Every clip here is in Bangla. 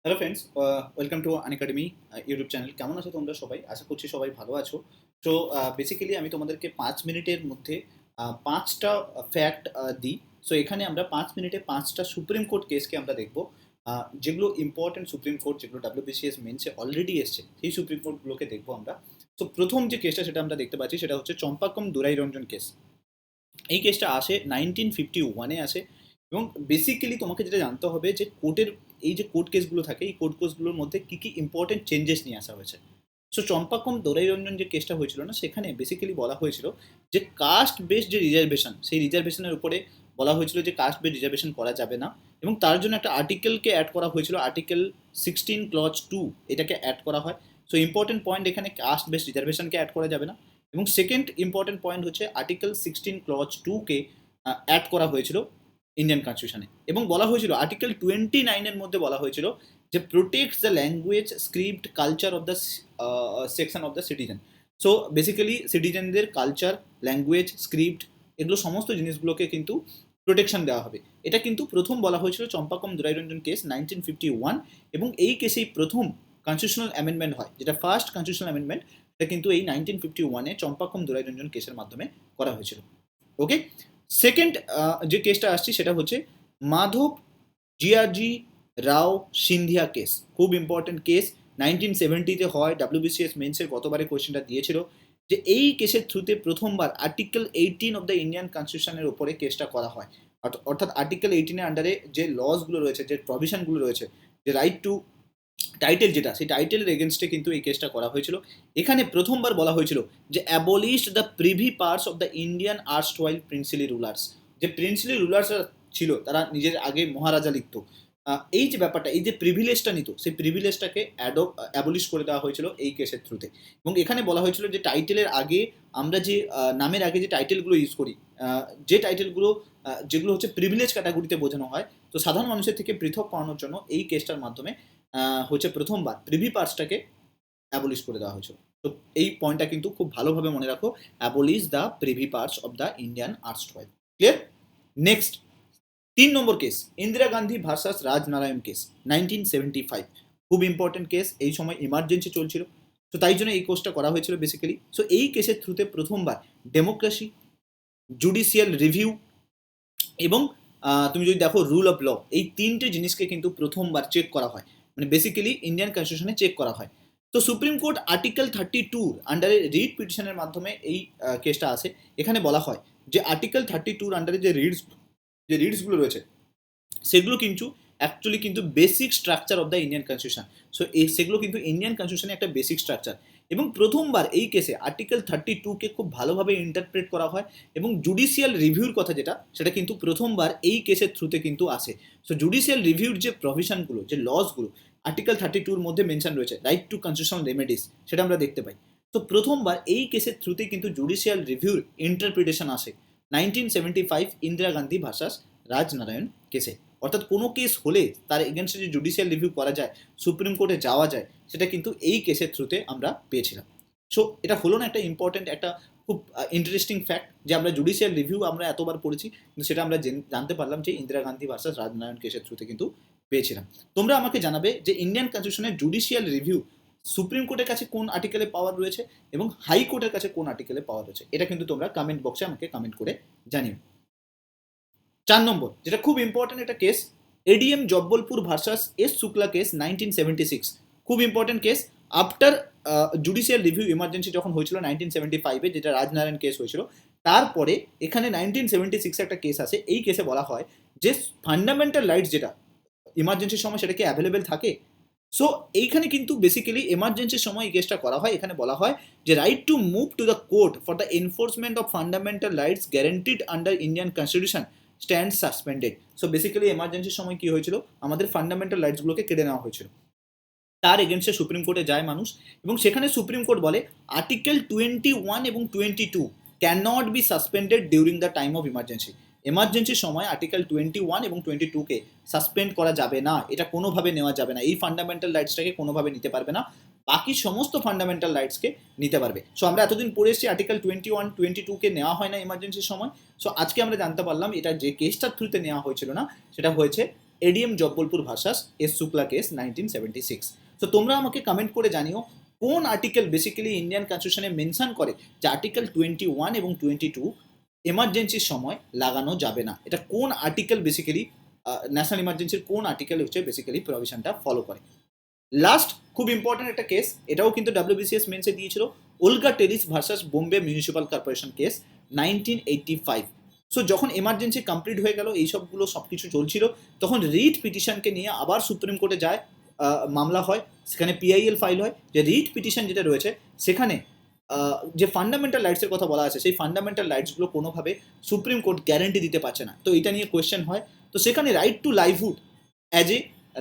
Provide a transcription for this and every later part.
Hello friends, welcome to Unacademy YouTube channel. কেমন আছো তোমরা সবাই? আশা করছি সবাই ভালো আছো। তো বেসিক্যালি আমি তোমাদেরকে 5 মিনিটের মধ্যে 5টা ফ্যাক্ট দিই। সো এখানে আমরা 5 মিনিটে 5টা সুপ্রিম কোর্ট কেসকে আমরা দেখবো, যেগুলো ইম্পর্টেন্ট সুপ্রিম কোর্ট, যেগুলো ডাব্লিউবিসিএস মেন্সে অলরেডি এসছে, সেই সুপ্রিম কোর্টগুলোকে দেখবো আমরা। তো প্রথম যে কেসটা সেটা আমরা দেখতে পাচ্ছি, সেটা হচ্ছে চম্পাকম দুরাইরঞ্জন কেস। এই কেসটা আসে 1951-এ আসে। এবং বেসিক্যালি তোমাকে যেটা জানতে হবে যে কোর্টের এই যে কোর্ট কেসগুলো থাকে, এই কোর্ট কেসগুলোর মধ্যে কী কী ইম্পর্টেন্ট চেঞ্জেস নিয়ে আসা হয়েছে। সো চম্পাকম দোরাইরঞ্জন যে কেসটা হয়েছিল না, সেখানে বেসিক্যালি বলা হয়েছিল যে কাস্ট বেসড যে রিজার্ভেশন, সেই রিজার্ভেশনের উপরে বলা হয়েছিল যে কাস্ট বেসড রিজার্ভেশন করা যাবে না। এবং তার জন্য একটা আর্টিকেলকে অ্যাড করা হয়েছিল, আর্টিকেল 16 ক্লজ 2 এটাকে অ্যাড করা হয়। সো ইম্পর্টেন্ট পয়েন্ট, এখানে কাস্ট বেসড রিজার্ভেশনকে অ্যাড করা যাবে না। এবং সেকেন্ড ইম্পর্টেন্ট পয়েন্ট হচ্ছে আর্টিকেল 16 ক্লজ 2 কে অ্যাড করা হয়েছিল ইন্ডিয়ান কনস্টিটিউশনে। এবং বলা হয়েছিল আর্টিকেল 29-এর মধ্যে বলা হয়েছিল যে protects the language, script, culture of the section of the citizen. So basically সিটিজেনদের কালচার, ল্যাঙ্গুয়েজ, স্ক্রিপ্ট, এগুলো সমস্ত জিনিসগুলোকে কিন্তু প্রোটেকশন দেওয়া হবে। এটা কিন্তু প্রথম বলা হয়েছিল চম্পাকম দুরাইরঞ্জন কেস 1951। এবং এই কেসেই প্রথম কনস্টিটিউশনাল অ্যামেন্ডমেন্ট হয়, যেটা ফার্স্ট কনস্টিটিউশনাল অ্যামেন্ডমেন্ট, এটা কিন্তু এই 1951-এ চম্পাকম দুরাইরঞ্জন কেসের মাধ্যমে করা হয়েছিল। ওকে, সেকেন্ড যে কেসটা আসছি সেটা হচ্ছে মাধব জিয়াজি রাও সিন্ধিয়া কেস। খুব ইম্পর্টেন্ট কেস, 1970-তে হয়। ডাব্লিউবিসিএস মেন্সের গতবারে কোয়েশ্চেনটা দিয়েছিল যে এই কেসের থ্রুতে প্রথমবার আর্টিকেল 18 অফ দ্য ইন্ডিয়ান কনস্টিটিউশনের উপরে কেসটা করা হয়। অর্থাৎ আর্টিকেল 18-এর আন্ডারে যে লসগুলো রয়েছে, যে প্রভিশনগুলো রয়েছে, যে রাইট টু টাইটেল, যেটা সেই টাইটেলের এগেনস্টে কিন্তু এই কেসটা করা হয়েছিল। এখানে প্রথমবার বলা হয়েছিল যে abolished the privy purses of the Indian erstwhile princely rulers. যে প্রিন্সিলি রুলার্সরা ছিল, তারা নিজের আগে মহারাজা লিখত, এই যে ব্যাপারটা, এই যে প্রিভিলেজটা নিত, সেই প্রিভিলেজটাকে অ্যাবলিশ করে দেওয়া হয়েছিল এই কেসের থ্রুতে। এবং এখানে বলা হয়েছিল যে টাইটেলের আগে আমরা যে নামের আগে যে টাইটেলগুলো ইউজ করি, যে টাইটেলগুলো যেগুলো হচ্ছে প্রিভিলেজ ক্যাটাগরিতে বোঝানো হয়, তো সাধারণ মানুষের থেকে পৃথক করানোর জন্য এই কেসটার মাধ্যমে হচ্ছে প্রথমবার প্রিভি পার্টসটাকে অ্যাবলিশ করে দেওয়া হয়েছিল। তো এই পয়েন্টটা কিন্তু খুব ভালোভাবে মনে রাখো, abolish the privy purses of the Indian erstwhile. Clear? Next 3 number case, Indira Gandhi versus Raj Narain case, 1975। খুব ইম্পর্টেন্ট কেস, এই সময় ইমার্জেন্সি চলছিল, তো তাই জন্য এই কোর্সটা করা হয়েছিল বেসিক্যালি। সো এই কেসের থ্রুতে প্রথমবার ডেমোক্রেসি, জুডিশিয়াল রিভিউ এবং তুমি যদি দেখো রুল অফ ল, এই তিনটে জিনিসকে কিন্তু প্রথমবার চেক করা হয়, মানে বেসিক্যালি ইন্ডিয়ান কনস্টিটিউশনে চেক করা হয়। তো সুপ্রিম কোর্ট আর্টিকেল 32 আন্ডারে রিট পিটিশনের মাধ্যমে এই কেসটা আসে। এখানে বলা হয় যে আর্টিকেল 32 আন্ডারে যে রিডসগুলো রয়েছে, সেগুলো কিন্তু অ্যাকচুয়ালি কিন্তু basic structure of the Indian constitution. So সেগুলো কিন্তু ইন্ডিয়ান কনস্টিটিউশনে একটা বেসিক স্ট্রাকচার। এবং প্রথমবার এই কেসে আর্টিকেল 32-কে খুব ভালোভাবে ইন্টারপ্রেট করা হয়। এবং জুডিশিয়াল রিভিউর কথা যেটা, সেটা কিন্তু প্রথমবার এই কেসের থ্রুতে কিন্তু আসে। সো জুডিশিয়াল রিভিউর যে প্রভিশনগুলো, যে লসগুলো আর্টিকেল 32-র মধ্যে মেনশন রয়েছে, রাইট টু কনস্টিটিউশনাল রেমেডিস, সেটা আমরা দেখতে পাই। তো প্রথমবার এই কেসের থ্রুতে কিন্তু জুডিশিয়াল রিভিউর ইন্টারপ্রিটেশন আসে 1975 ইন্দিরা গান্ধী ভার্সাস রাজনারায়ণ কেসে। অর্থাৎ কোনো কেস হলে তার এগেনস্টে যে জুডিশিয়াল রিভিউ করা যায়, সুপ্রিম কোর্টে যাওয়া যায়, সেটা কিন্তু এই কেসের থ্রুতে আমরা পেয়েছিলাম। সো এটা হলো না একটা ইম্পর্টেন্ট, একটা খুব ইন্টারেস্টিং ফ্যাক্ট, যে আমরা জুডিশিয়াল রিভিউ আমরা এতবার পড়েছি, কিন্তু সেটা আমরা জানতে পারলাম যে ইন্দিরা গান্ধী ভার্সাস রাজনারায়ণ কেসের থ্রুতে কিন্তু পেয়েছিলাম। তোমরা আমাকে জানাবে যে ইন্ডিয়ান কনস্টিটিউশনের জুডিশিয়াল রিভিউ সুপ্রিম কোর্টের কাছে কোন আর্টিকেলে পাওয়ার রয়েছে এবং হাইকোর্টের কাছে কোন আর্টিকেলে পাওয়ার রয়েছে। এটা কিন্তু তোমরা কমেন্ট বক্সে আমাকে কমেন্ট করে জানিও। 4 নম্বর, যেটা খুব ইম্পর্টেন্ট একটা case, ADM Jabalpur versus S Shukla case, 1976। খুব important case. After judicial review emergency যখন হয়েছিল 1975-এ, যেটা রাজনারায়ণ কেস হয়েছিল, তারপরে এখানে 1976 একটা কেস আছে। এই কেসে বলা হয় যে ফান্ডামেন্টাল রাইটস যেটা ইমার্জেন্সির সময়, সেটা কি অ্যাভেলেবেল থাকে? সো এইখানে কিন্তু বেসিক্যালি এমার্জেন্সির সময় এই কেসটা করা হয়। এখানে বলা হয় যে right to move to the court for the enforcement of fundamental rights guaranteed under Indian constitution stand suspended. So basically এমার্জেন্সির সময় কি হয়েছিল, আমাদের ফান্ডামেন্টাল রাইটসগুলোকে কেড়ে নেওয়া হয়েছিল। তার এগেনস্টে সুপ্রিম কোর্টে যায় মানুষ, এবং সেখানে সুপ্রিম কোর্ট বলে আর্টিকেল 21 এবং 22 can not be suspended during the time of emergency. এমার্জেন্সির সময় আর্টিকেল 21 এবং 22-কে সাসপেন্ড করা যাবে না, এটা কোনোভাবে নেওয়া যাবে না। এই ফান্ডামেন্টাল রাইটসটাকে কোনোভাবে নিতে পারবে না, বাকি সমস্ত ফান্ডামেন্টাল রাইটসকে নিতে পারবে। সো আমরা এতদিন পড়ে এসেছি আর্টিকেল 21, 22-কে নেওয়া হয় না এমার্জেন্সির সময়। সো আজকে আমরা জানতে পারলাম এটা যে কেসটার থ্রুতে নেওয়া হয়েছিল না, সেটা হয়েছে ADM Jabalpur versus S Shukla case 1976। তো তোমরা আমাকে কমেন্ট করে জানিও কোন আর্টিকেল বেসিক্যালি ইন্ডিয়ান কনস্টিটিউশনে মেনশন করে যে আর্টিকেল 21 এবং 22 এমার্জেন্সির সময় লাগানো যাবে না। এটা কোন আর্টিকেল বেসিক্যালি ন্যাশনাল ইমার্জেন্সির কোন আর্টিকেল হচ্ছে বেসিক্যালি প্রভিশনটা ফলো করে। লাস্ট খুব ইম্পর্টেন্ট একটা কেস, এটাও কিন্তু ডাব্লিউবিসিএস মেন্সে দিয়েছিল, Olga teres versus Bombay municipal corporation case 1985। So যখন এমার্জেন্সি কমপ্লিট হয়ে গেল, এই সবগুলো সব কিছু চলছিল, তখন রিট পিটিশনকে নিয়ে আবার সুপ্রিম কোর্টে যায়, মামলা হয়, সেখানে পিআইএল ফাইল হয় যে রিট পিটিশন যেটা রয়েছে সেখানে যে ফান্ডামেন্টাল রাইটসের কথা বলা আছে সেই ফান্ডামেন্টাল রাইটসগুলো কোনোভাবে সুপ্রিম কোর্ট গ্যারেন্টি দিতে পারছে না। তো এটা নিয়ে কোয়েশ্চেন হয়, তো সেখানে right two livelihood as a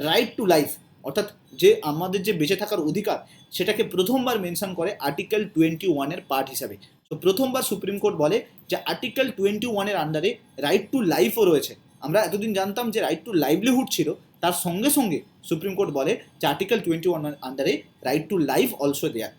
right to life, অর্থাৎ যে আমাদের যে বেঁচে থাকার অধিকার, সেটাকে প্রথমবার মেনশন করে আর্টিকেল 21-এর পার্ট হিসাবে। তো প্রথমবার সুপ্রিম কোর্ট বলে যে আর্টিকেল 21-এর আন্ডারে রাইট টু লাইফও রয়েছে। আমরা এতদিন জানতাম যে রাইট টু লাইভলিহুড ছিল, তার সঙ্গে সঙ্গে সুপ্রিম কোর্ট বলে যে আর্টিকেল 21-এর আন্ডারে right to life also there.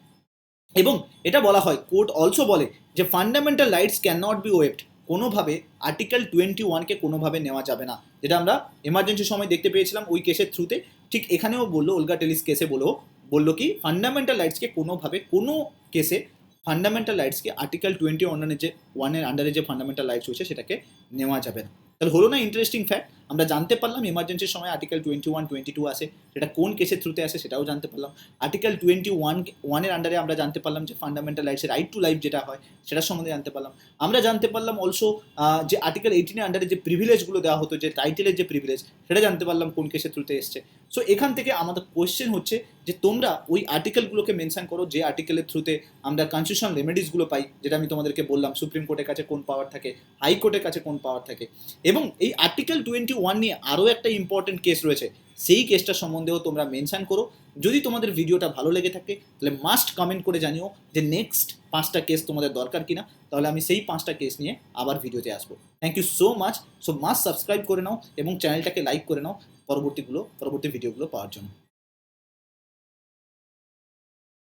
এবং এটা বলা হয়, কোর্ট অলসো বলে যে fundamental rights can not be waived, কোনোভাবে আর্টিকেল 21-কে কোনোভাবে নেওয়া যাবে না, যেটা আমরা এমার্জেন্সির সময় দেখতে পেয়েছিলাম ওই কেসের থ্রুতে। ঠিক এখানেও বললো, ওলগা টেলিস কেসে বললো কি ফান্ডামেন্টাল রাইটসকে কোনোভাবে কোনো কেসে ফান্ডামেন্টাল রাইটসকে আর্টিকেল 21-এর আন্ডারে যে ফান্ডামেন্টাল রাইটস হয়েছে সেটাকে নেওয়া যাবে না। তাহলে হলো না ইন্টারেস্টিং ফ্যাক্ট, আমরা জানতে পারলাম এমার্জেন্সির সময় আর্টিকেল 21-22 আসে, সেটা কোন কেসের থ্রুতে আসে সেটাও জানতে পারলাম। আর্টিকেল 21-এর আন্ডারে আমরা জানতে পারলাম যে ফান্ডামেন্টাল রাইটসের রাইট টু লাইফ যেটা হয় সেটার সম্বন্ধে জানতে পারলাম। আমরা জানতে পারলাম অলসো যে আর্টিকেল 18-এর আন্ডারে যে প্রিভিলেজগুলো দেওয়া হতো, যে টাইটেলের যে প্রিভিলেজ, সেটা জানতে পারলাম কোন কেসের থ্রুতে এসছে। সো এখান থেকে আমাদের কোয়েশ্চেন হচ্ছে যে তোমরা ওই আর্টিকেলগুলোকে মেনশন করো যে আর্টিকেলের থ্রুতে আমরা কনস্টিটিউশনাল রেমেডিসগুলো পাই, যেটা আমি তোমাদেরকে বললাম সুপ্রিম কোর্টের কাছে কোন পাওয়ার থাকে, হাইকোর্টের কাছে কোন পাওয়ার থাকে। এবং এই আর্টিকেল 21 নিয়ে আরও একটা ইম্পর্টেন্ট কেস রয়েছে, সেই কেসটা সম্বন্ধেও তোমরা মেনশন করো। যদি তোমাদের ভিডিওটা ভালো লেগে থাকে তাহলে মাস্ট কমেন্ট করে জানিও যে নেক্সট 5টা কেস তোমাদের দরকার কিনা, তাহলে আমি সেই 5টা কেস নিয়ে আবার ভিডিওতে আসবো। Thank you so much. So must subscribe করে নাও এবং চ্যানেলটাকে লাইক করে নাও পরবর্তী ভিডিওগুলো পাওয়ার জন্য।